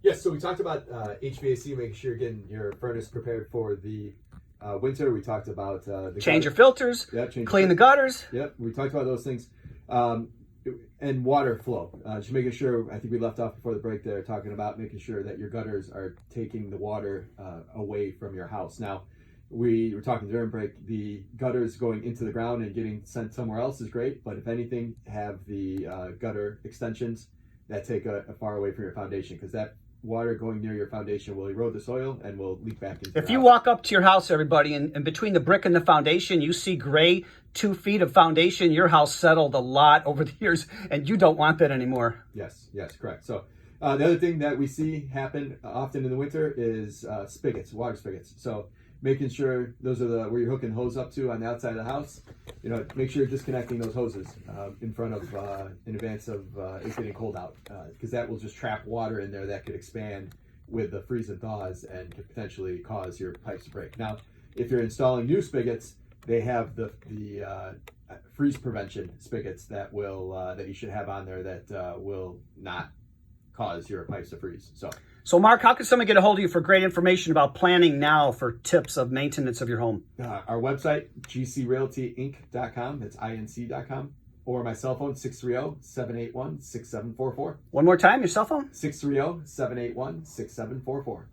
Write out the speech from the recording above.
Yes, so we talked about HVAC, making sure you're getting your furnace prepared for the winter. We talked about the change your filters, clean the gutters. Yep, we talked about those things. And water flow. Just making sure, I think we left off before the break there, talking about making sure that your gutters are taking the water away from your house. Now, we were talking during break, the gutters going into the ground and getting sent somewhere else is great, but if anything, have the gutter extensions that take a far away from your foundation, because that water going near your foundation will erode the soil and will leak back into If you walk up to your house, everybody, and between the brick and the foundation, you see gray 2 feet of foundation, your house settled a lot over the years, and you don't want that anymore. Yes, correct. So the other thing that we see happen often in the winter is spigots, water spigots. So making sure those are where you're hooking hose up to on the outside of the house. Make sure you're disconnecting those hoses in advance of it getting cold out, because that will just trap water in there that could expand with the freeze and thaws and could potentially cause your pipes to break. Now, if you're installing new spigots, they have the freeze prevention spigots that you should have on there that will not cause your pipes to freeze. So Mark, how can someone get a hold of you for great information about planning now for tips of maintenance of your home? Our website, 𝗥𝗲𝗹𝘁𝗆𝗍𝗃.com, that's inc.com, or my cell phone, 630-781-6744. One more time, your cell phone? 630-781-6744.